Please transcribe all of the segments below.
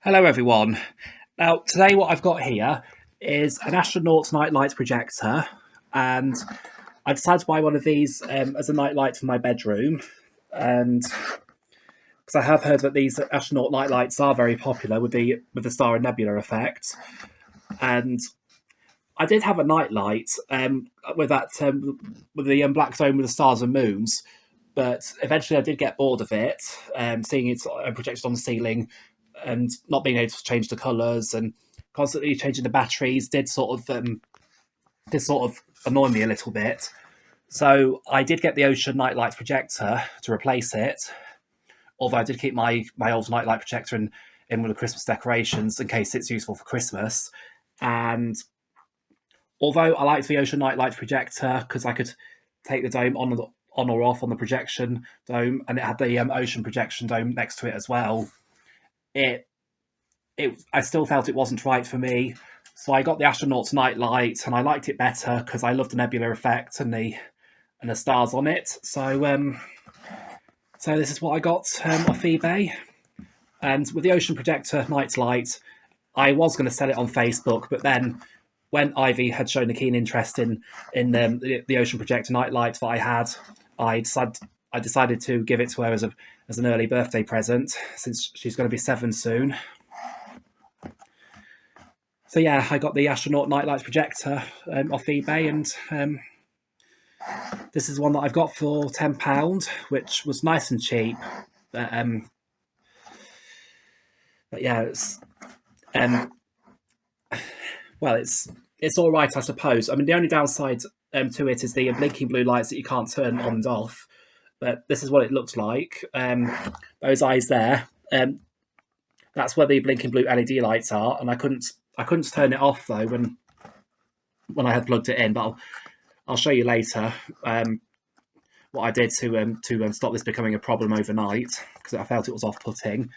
Hello everyone. Now today what I've got here is an Astronaut nightlight projector, and I decided to buy one of these as a nightlight for my bedroom, and because I have heard that these Astronaut nightlights are very popular with the star and nebula effect, and I did have a nightlight with that with the black dome with the stars and moons, but eventually I did get bored of it, seeing it projected on the ceiling and not being able to change the colours and constantly changing the batteries did sort of annoy me a little bit. So I did get the Ocean Nightlight projector to replace it. Although I did keep my old nightlight projector in with the Christmas decorations in case it's useful for Christmas. And although I liked the Ocean Nightlight projector because I could take the dome on or off on the projection dome, and it had the ocean projection dome next to it as well, I still felt it wasn't right for me. So I got the Astronaut's Nightlight, and I liked it better because I loved the nebula effect and the stars on it. So this is what I got off eBay. And with the Ocean Projector Nightlight, I was going to sell it on Facebook, but then when Ivy had shown a keen interest in the Ocean Projector Nightlight that I had, I decided to give it to her as an early birthday present, since she's going to be 7 soon. So yeah, I got the Astronaut Nightlight projector off eBay, and this is one that I've got for £10, which was nice and cheap. But yeah, it's all right, I suppose. I mean, the only downside to it is the blinking blue lights that you can't turn on and off. But this is what it looked like. Those eyes there. That's where the blinking blue LED lights are, and I couldn't turn it off though when I had plugged it in. But I'll show you later what I did to stop this becoming a problem overnight, because I felt it was off-putting.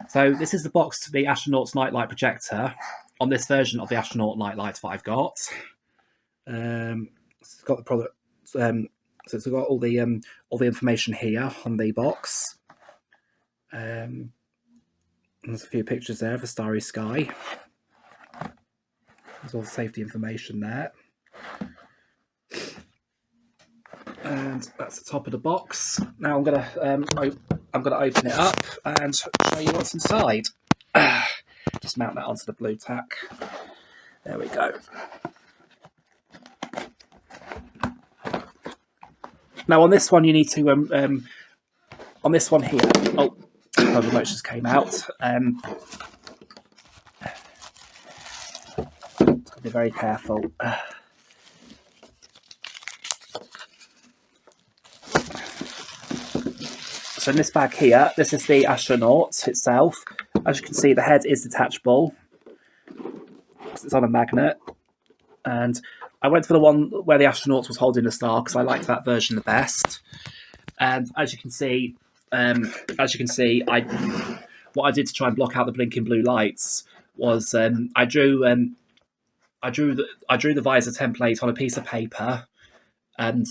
So this is the box to the Astronaut's Nightlight projector on this version of the Astronaut Nightlight that I've got. It's got the product. So it's got all the information here on the box. There's a few pictures there of a starry sky. There's all the safety information there. And that's the top of the box. Now I'm gonna open it up and show you what's inside. Just mount that onto the blue tack. There we go. Now on this one you need to on this one here. Oh, the remote just came out. Gotta be very careful. So in this bag here, this is the Astronaut itself. As you can see, the head is detachable. It's on a magnet. And I went for the one where the Astronaut was holding the star because I liked that version the best. And as you can see, what I did to try and block out the blinking blue lights was I drew the visor template on a piece of paper, and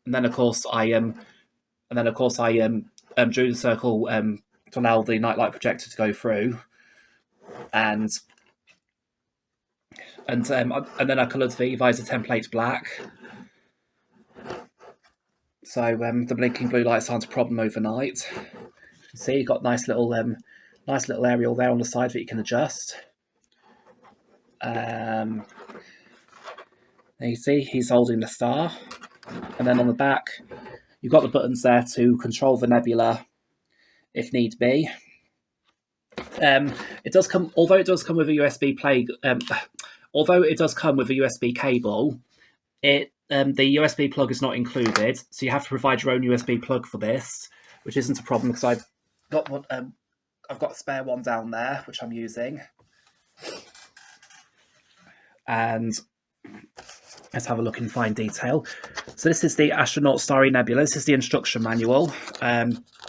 then of course I drew the circle to allow the nightlight projector to go through, and then I coloured the visor template black. So the blinking blue lights aren't a problem overnight. You can see you've got nice little aerial there on the side that you can adjust. There you see he's holding the star, and then on the back you've got the buttons there to control the nebula if need be. It does come, although it does come with a USB although it does come with a USB cable, the USB plug is not included, so you have to provide your own USB plug for this, which isn't a problem because I've got one. I've got a spare one down there which I'm using. And let's have a look in fine detail. So this is the Astronaut Starry Nebula. This is the instruction manual,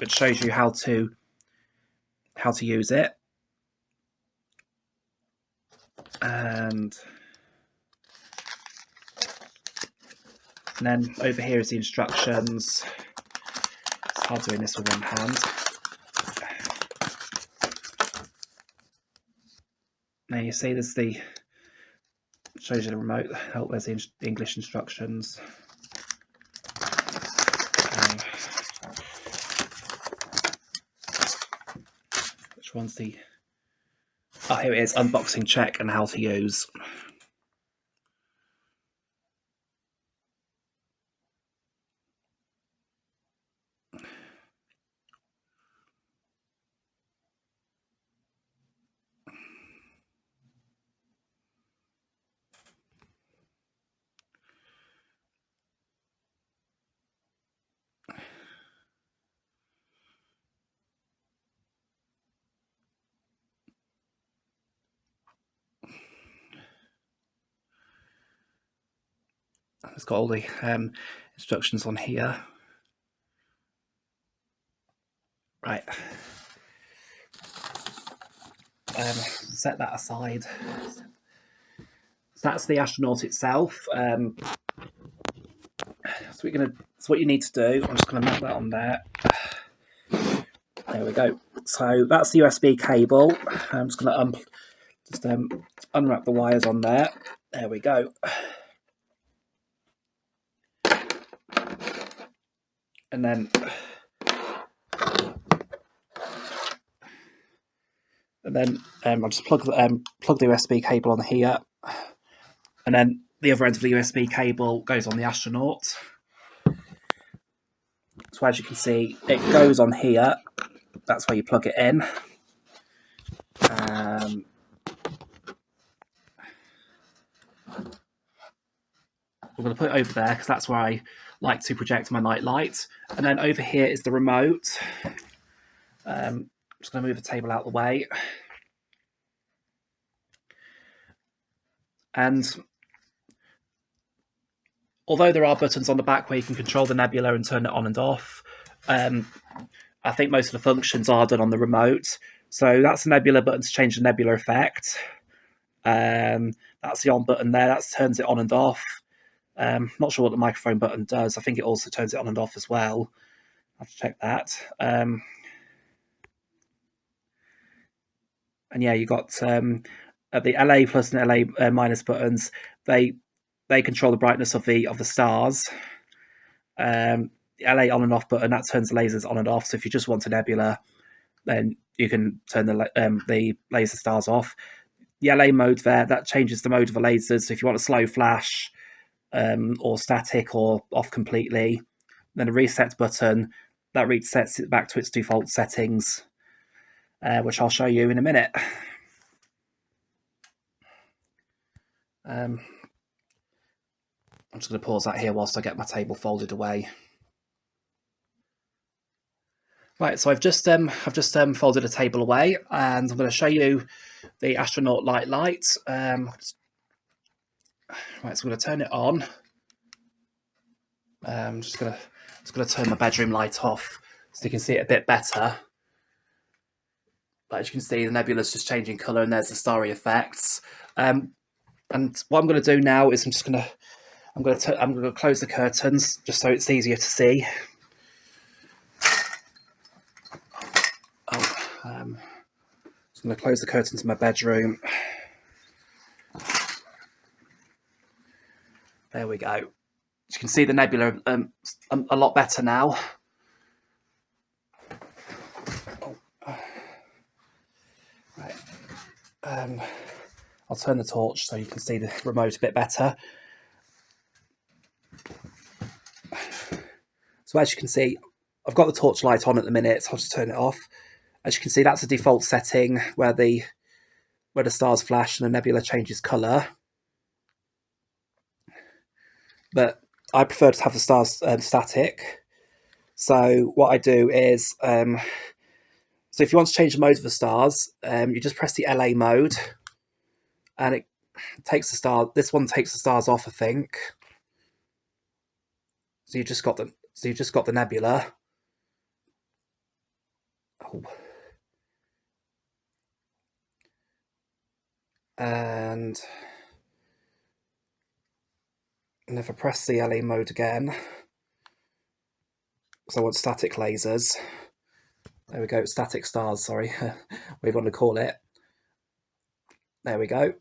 which shows you how to use it. And then over here is the instructions. It's hard doing this with one hand. Now you see there's the, shows you the remote. Oh, there's the English instructions. Which one's the... Oh, here it is, unboxing check and how to use. It's got all the instructions on here. Right. Set that aside. So that's the Astronaut itself. So what you need to do. I'm just going to mount that on there. There we go. So that's the USB cable. I'm just going to unwrap the wires on there. There we go. And then I'll just plug the USB cable on here, and then the other end of the USB cable goes on the Astronaut. So as you can see, it goes on here. That's where you plug it in. We're going to put it over there because that's where I like to project my night light. And then over here is the remote. I'm just going to move the table out of the way. And although there are buttons on the back where you can control the nebula and turn it on and off, I think most of the functions are done on the remote. So that's the nebula button to change the nebula effect. That's the on button there. That turns it on and off. Not sure what the microphone button does. I think it also turns it on and off as well. I have to check that. And yeah, you got the LA plus and LA minus buttons. They control the brightness of the stars. The LA on and off button, that turns the lasers on and off. So if you just want a nebula, then you can turn the laser stars off. The LA mode there, that changes the mode of the lasers. So if you want a slow flash, or static, or off completely, then a reset button that resets it back to its default settings, which I'll show you in a minute. I'm just going to pause that here whilst I get my table folded away. Right, so I've just folded a table away, and I'm going to show you the Astronaut light. Right, so I'm going to turn it on. I'm just going to turn my bedroom light off so you can see it a bit better. But as you can see, the nebula's just changing colour, and there's the starry effects. And what I'm going to do now is I'm going to close the curtains just so it's easier to see. I'm going to close the curtains in my bedroom. There we go. As you can see, the nebula a lot better now. Right. I'll turn the torch so you can see the remote a bit better. So as you can see, I've got the torch light on at the minute, so I'll just turn it off. As you can see, that's a default setting where the stars flash and the nebula changes colour. But I prefer to have the stars static. So what I do is, so if you want to change the mode of the stars, you just press the LA mode, and it takes the star. This one takes the stars off, I think. So you just got the nebula. Oh. And if I press the LA mode again, because I want static lasers. There we go, static stars, sorry, what you want to call it. There we go.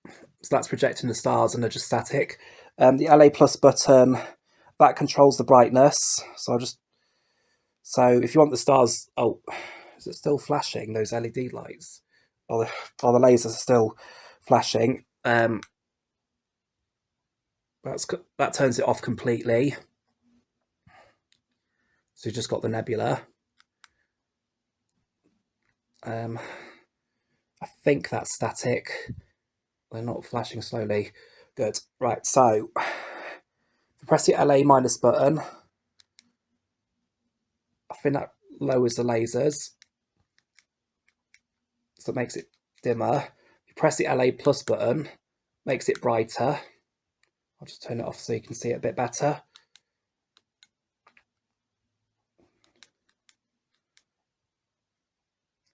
So that's projecting the stars and they're just static. The LA plus button, that controls the brightness. So if you want the stars, oh, is it still flashing, those LED lights? Oh, the lasers are still flashing. That turns it off completely. So you've just got the nebula. I think that's static. They're not flashing slowly. Good. Right, so if you press the LA minus button, I think that lowers the lasers. So it makes it dimmer. If you press the LA plus button, makes it brighter. I'll just turn it off so you can see it a bit better.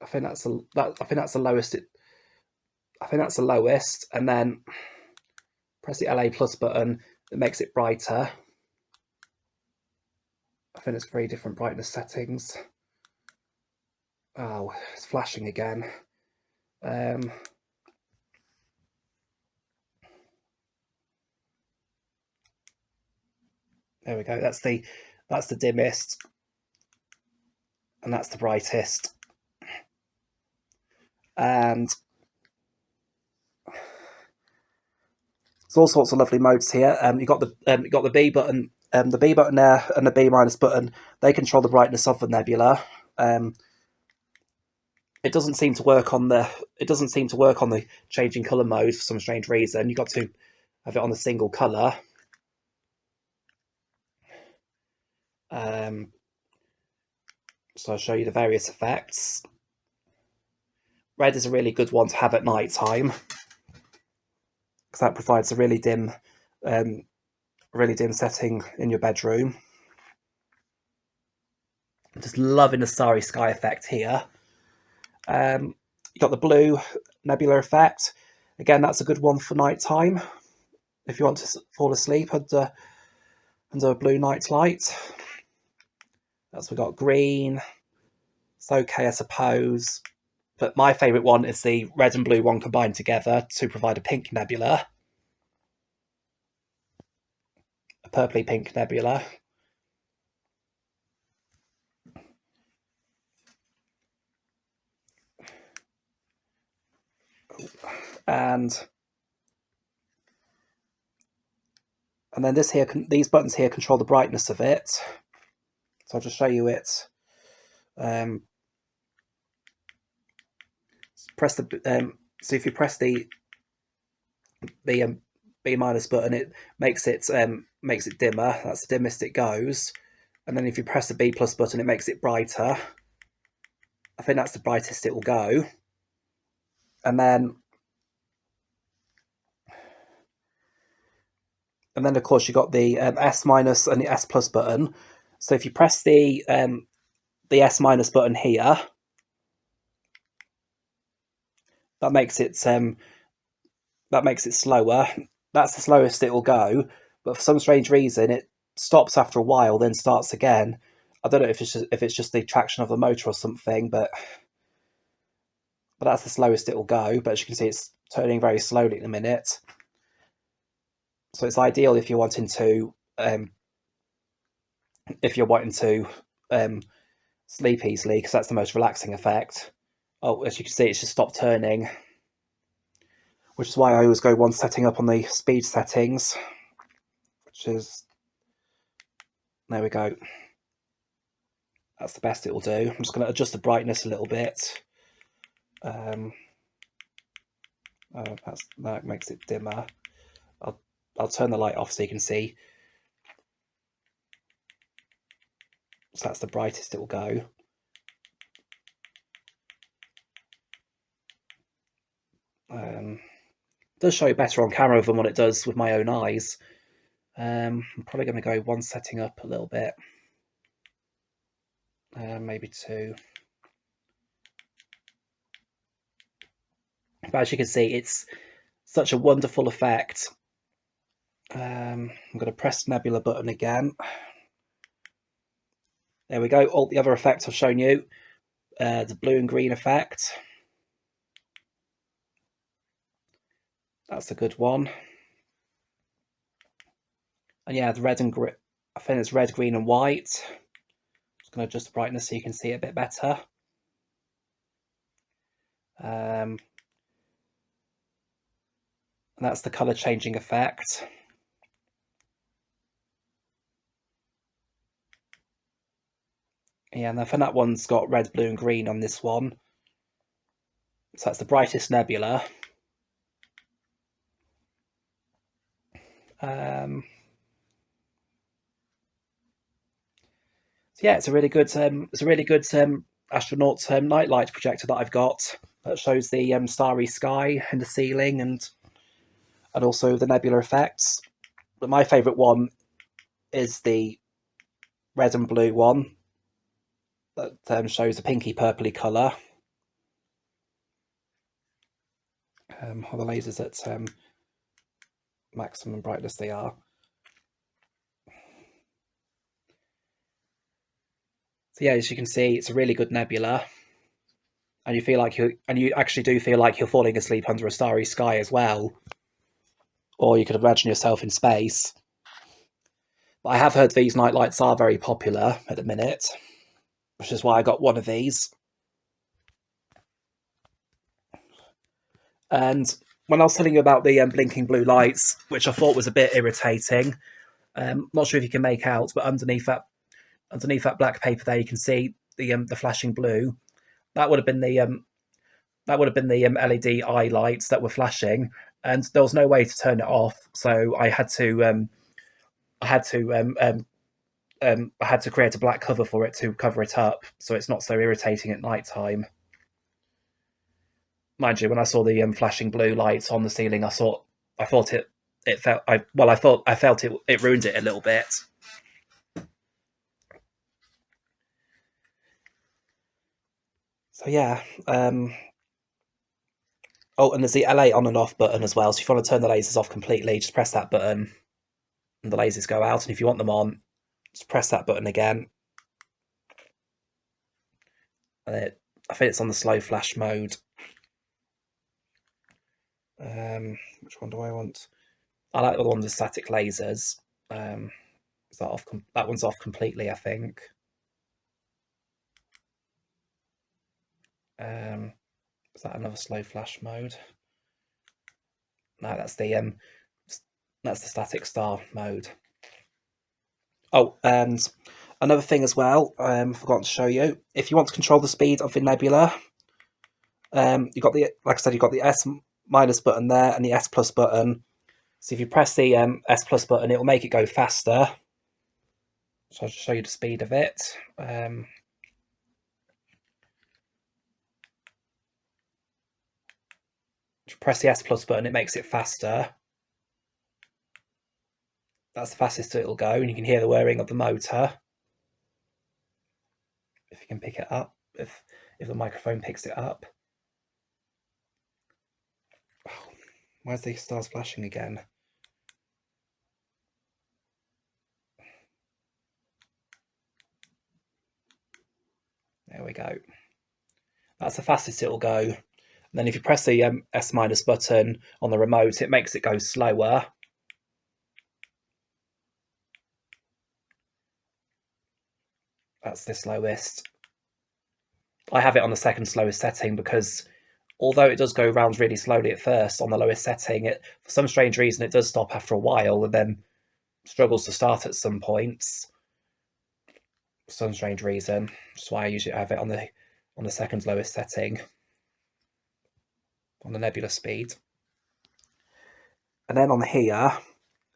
I think that's the lowest. I think that's the lowest, and then press the LA plus button. It makes it brighter. I think it's 3 different brightness settings. Oh, it's flashing again. There we go. That's the dimmest, and that's the brightest. And there's all sorts of lovely modes here. You got the B button, the B button there, and the B minus button. They control the brightness of the nebula. It doesn't seem to work on the changing color mode for some strange reason. You've got to have it on a single color. So I'll show you the various effects. Red is a really good one to have at night time because that provides a really dim setting in your bedroom. I'm just loving the starry sky effect here. You got the blue nebula effect. Again, that's a good one for nighttime if you want to fall asleep under a blue night light. That's we got green. It's okay, I suppose. But my favourite one is the red and blue one combined together to provide a pink nebula. A purpley pink nebula. And then these buttons here control the brightness of it. So I'll just show you it. Press the so if you press the B minus button, it makes it dimmer. That's the dimmest it goes. And then if you press the B plus button, it makes it brighter. I think that's the brightest it will go. And then of course you got the S minus and the S plus button. So if you press the S minus button here, that makes it slower. That's the slowest it will go. But for some strange reason, it stops after a while, then starts again. I don't know if it's just the traction of the motor or something, but that's the slowest it will go. But as you can see, it's turning very slowly in a minute. So it's ideal if you're wanting to sleep easily, because that's the most relaxing effect. Oh, as you can see, it's just stopped turning, which is why I always go one setting up on the speed settings, which is, there we go. That's the best it will do. I'm just going to adjust the brightness a little bit. That makes it dimmer. I'll turn the light off so you can see. So that's the brightest it will go. It does show better on camera than what it does with my own eyes. I'm probably going to go one setting up a little bit. Maybe 2. But as you can see, it's such a wonderful effect. I'm going to press the nebula button again. There we go. All the other effects I've shown you. The blue and green effect. That's a good one. And yeah, the red and green. I think it's red, green, and white. Just going to adjust the brightness so you can see it a bit better. And that's the color changing effect. Yeah, and I think that one's got red, blue, and green on this one. So that's the brightest nebula. So yeah, it's a really good astronaut nightlight projector that I've got that shows the starry sky in the ceiling and also the nebula effects. But my favourite one is the red and blue one that shows a pinky purpley colour. All the lasers at maximum brightness they are. So yeah, as you can see, it's a really good nebula, and you actually do feel like you're falling asleep under a starry sky as well, or you could imagine yourself in space. But I have heard these nightlights are very popular at the minute, which is why I got one of these. And when I was telling you about the blinking blue lights, which I thought was a bit irritating, not sure if you can make out, but underneath that black paper there, you can see the flashing blue. That would have been the LED eye lights that were flashing, and there was no way to turn it off. So I had to create a black cover for it to cover it up, so it's not so irritating at night time. Mind you, when I saw the flashing blue lights on the ceiling, I thought I felt it ruined it a little bit. So yeah. Oh, and there's the LA on and off button as well. So if you want to turn the lasers off completely, just press that button, and the lasers go out. And if you want them on, just press that button again. And I think it's on the slow flash mode. Which one do I want? I like the one with the static lasers. Is that off? That one's off completely, I think. Is that another slow flash mode? No, that's the static star mode. Oh, and another thing as well, forgot to show you. If you want to control the speed of the nebula, you've got the S minus button there and the S plus button. So if you press the S plus button, it will make it go faster. So I'll just show you the speed of it. If you press the S plus button, it makes it faster. That's the fastest it'll go, and you can hear the whirring of the motor. If you can pick it up, if the microphone picks it up. Oh, where's the stars flashing again? There we go. That's the fastest it'll go. And then if you press the S minus button on the remote, it makes it go slower. That's the slowest. I have it on the second slowest setting because although it does go round really slowly at first on the lowest setting, for some strange reason it does stop after a while and then struggles to start at some points. For some strange reason. That's why I usually have it on the second lowest setting. On the nebula speed. And then on here,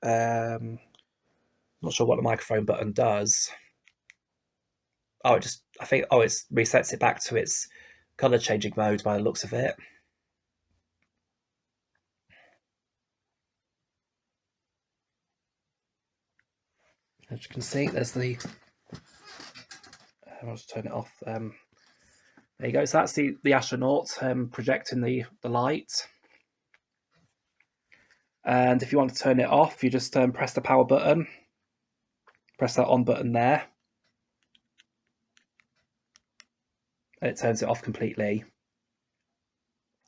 not sure what the microphone button does. Oh, it resets it back to its color changing mode by the looks of it. As you can see, there's the. I'll just turn it off. There you go. So that's the astronaut projecting the light. And if you want to turn it off, you just press the power button. Press that on button there. And it turns it off completely.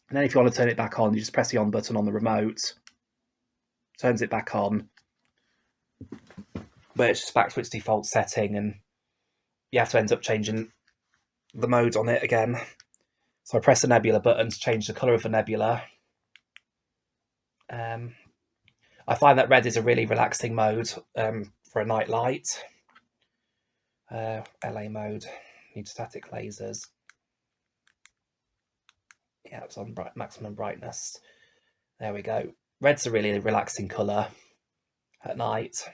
And then if you want to turn it back on, you just press the on button on the remote, turns it back on, but it's just back to its default setting, and you have to end up changing the mode on it again. So I press the nebula button to change the colour of the nebula. I find that red is a really relaxing mode for a night light. LA mode, need static lasers. Yeah, it's on maximum brightness. There we go. Red's a really relaxing colour at night,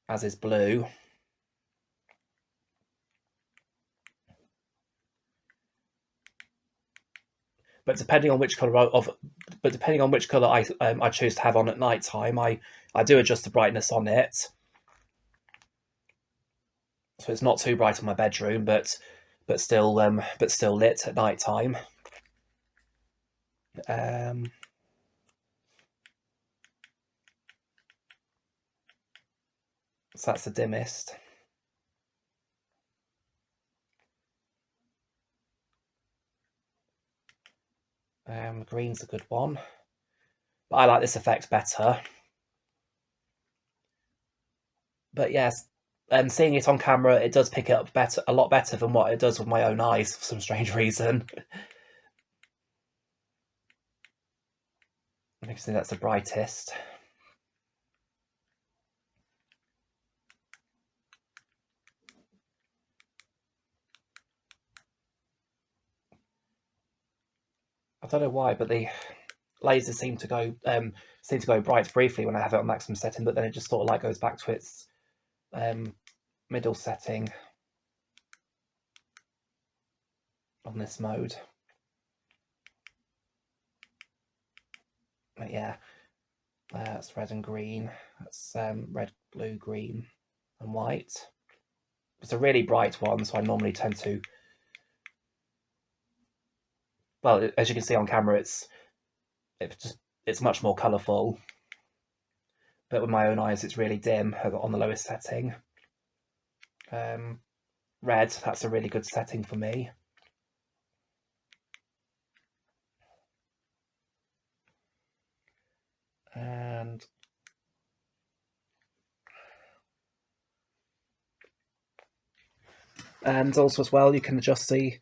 as is blue. But depending on which colour I choose to have on at night time, I do adjust the brightness on it, so it's not too bright in my bedroom, but still lit at night time. So that's the dimmest. Green's a good one, but I like this effect better. But yes, seeing it on camera, it does pick it up a lot better than what it does with my own eyes for some strange reason. You can see that's the brightest. I don't know why, but the lasers seem to go bright briefly when I have it on maximum setting, but then it just sort of like goes back to its middle setting on this mode. But yeah, that's red and green. That's red, blue, green, and white. It's a really bright one, so I normally tend to. Well, as you can see on camera, it's much more colourful. But with my own eyes, it's really dim on the lowest setting. Red, that's a really good setting for me. And also as well, you can adjust the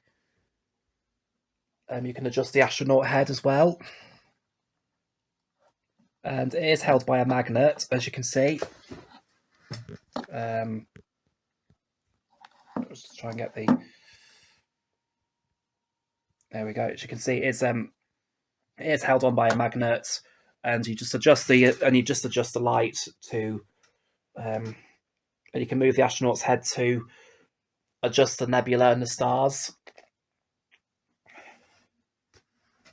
astronaut head as well. And it is held by a magnet, as you can see. Let's just try and get the. There we go. As you can see, it is held on by a magnet, and you just adjust the light to, and you can move the astronaut's head to adjust the nebula and the stars.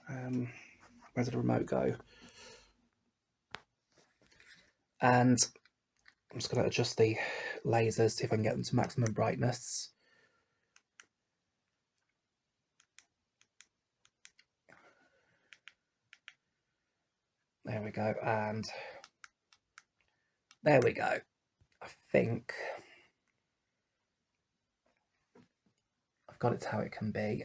Where did the remote go? And I'm just going to adjust the lasers, see if I can get them to maximum brightness. There we go, and there we go. I think I've got it to how it can be.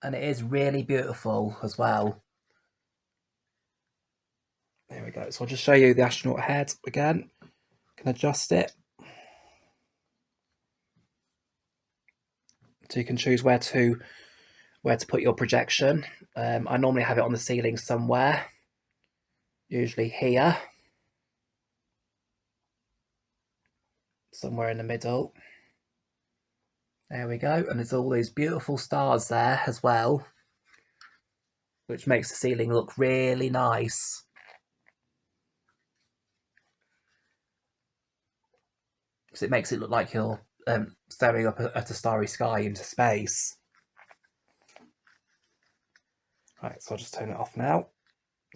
And it is really beautiful as well. There we go. So I'll just show you the astronaut head again. Can adjust it. So you can choose where to put your projection. I normally have it on the ceiling somewhere, usually here, somewhere in the middle. There we go, and there's all these beautiful stars there as well, which makes the ceiling look really nice. Because it makes it look like you're staring up at a starry sky into space. Right, so I'll just turn it off now.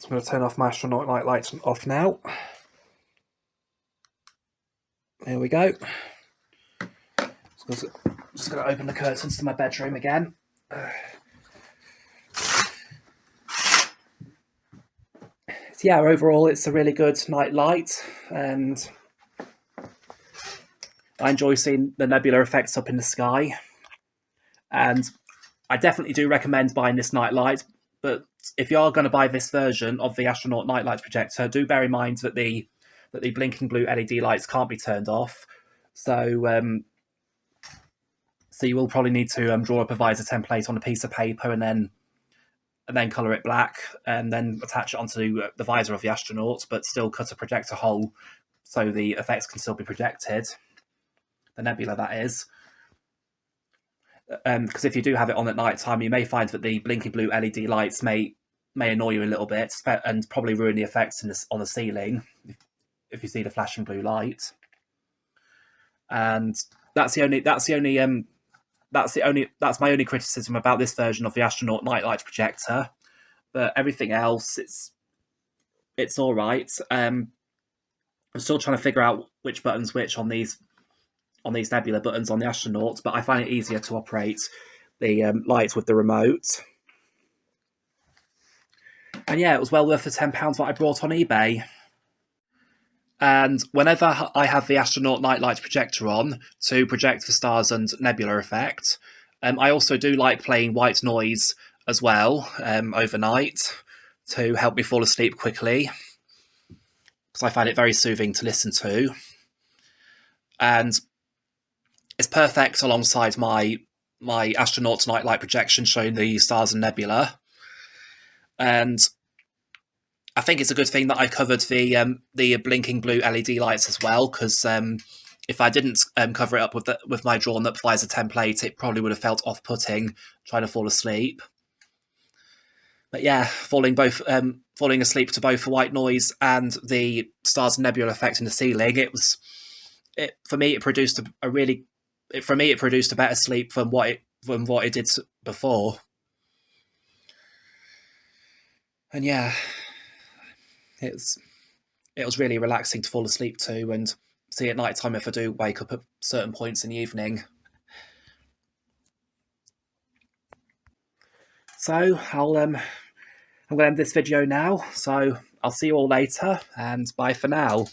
So I'm going to turn off my astronaut lights off now. There we go. Just Just going to open the curtains to my bedroom again. So yeah, overall it's a really good night light, and I enjoy seeing the nebula effects up in the sky. And I definitely do recommend buying this night light, but if you are going to buy this version of the Astronaut nightlight projector, do bear in mind that the blinking blue LED lights can't be turned off. So so you will probably need to draw up a visor template on a piece of paper and then colour it black, and then attach it onto the visor of the astronaut, but still cut a projector hole so the effects can still be projected. The nebula, that is. Because if you do have it on at night time, you may find that the blinking blue LED lights may annoy you a little bit and probably ruin the effects on the ceiling if you see the flashing blue light. And that's my only criticism about this version of the Astronaut nightlight projector. But everything else, it's all right. I'm still trying to figure out which button's which on these nebula buttons on the Astronaut, but I find it easier to operate the lights with the remote. And yeah, it was well worth the £10 that I brought on eBay. And whenever I have the Astronaut nightlight projector on to project the stars and nebula effect, I also do like playing white noise as well overnight to help me fall asleep quickly, because I find it very soothing to listen to. And it's perfect alongside my Astronaut nightlight projection showing the stars and nebula. And I think it's a good thing that I covered the blinking blue LED lights as well, because if I didn't cover it up with my drawn up visor template, it probably would have felt off-putting trying to fall asleep. But yeah, falling asleep to both the white noise and the stars and nebula effect in the ceiling, for me it produced a better sleep than what it did before. And yeah, it was really relaxing to fall asleep to, and see at night time if I do wake up at certain points in the evening. So I'm going to end this video now. So I'll see you all later, and bye for now.